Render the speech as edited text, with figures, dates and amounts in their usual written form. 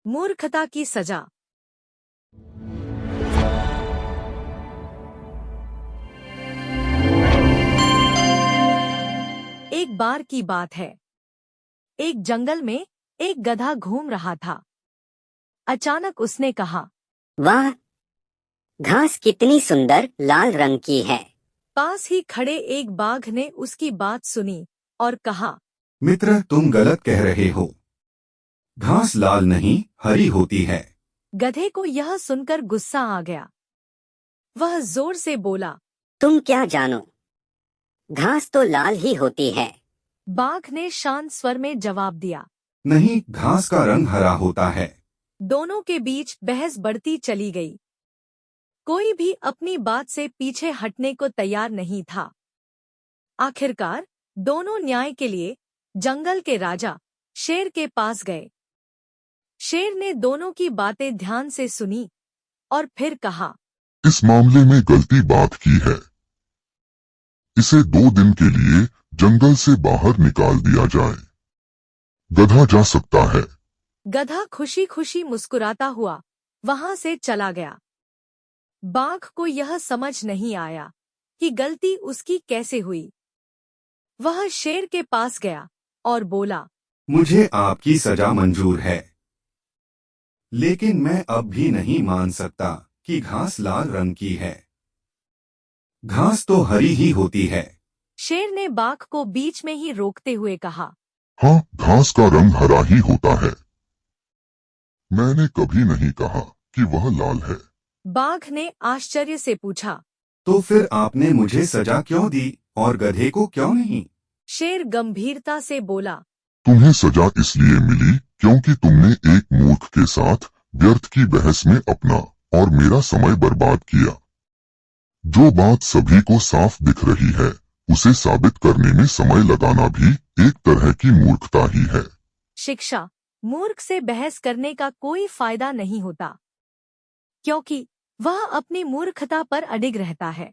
मूर्खता की सजा। एक बार की बात है। एक जंगल में एक गधा घूम रहा था। अचानक उसने कहा, वाह, घास कितनी सुंदर लाल रंग की है। पास ही खड़े एक बाघ ने उसकी बात सुनी और कहा, मित्र, तुम गलत कह रहे हो। घास लाल नहीं, हरी होती है। गधे को यह सुनकर गुस्सा आ गया। वह जोर से बोला, तुम क्या जानो, घास तो लाल ही होती है। बाघ ने शांत स्वर में जवाब दिया। नहीं, घास का रंग हरा होता है। दोनों के बीच बहस बढ़ती चली गई। कोई भी अपनी बात से पीछे हटने को तैयार नहीं था। आखिरकार दोनों न्याय के लिए जंगल के राजा शेर के पास गए। शेर ने दोनों की बातें ध्यान से सुनी और फिर कहा, इस मामले में गलती बात की है। इसे 2 दिन के लिए जंगल से बाहर निकाल दिया जाए। गधा जा सकता है। गधा खुशी खुशी मुस्कुराता हुआ वहां से चला गया। बाघ को यह समझ नहीं आया कि गलती उसकी कैसे हुई। वह शेर के पास गया और बोला, मुझे आपकी सजा मंजूर है, लेकिन मैं अब भी नहीं मान सकता कि घास लाल रंग की है। घास तो हरी ही होती है। शेर ने बाघ को बीच में ही रोकते हुए कहा, हाँ, घास का रंग हरा ही होता है। मैंने कभी नहीं कहा कि वह लाल है। बाघ ने आश्चर्य से पूछा, तो फिर आपने मुझे सजा क्यों दी और गधे को क्यों नहीं? शेर गंभीरता से बोला, तुम्हें सजा इसलिए मिली क्योंकि तुमने एक मूर्ख के साथ व्यर्थ की बहस में अपना और मेरा समय बर्बाद किया। जो बात सभी को साफ दिख रही है, उसे साबित करने में समय लगाना भी एक तरह की मूर्खता ही है। शिक्षा, मूर्ख से बहस करने का कोई फायदा नहीं होता, क्योंकि वह अपनी मूर्खता पर अडिग रहता है।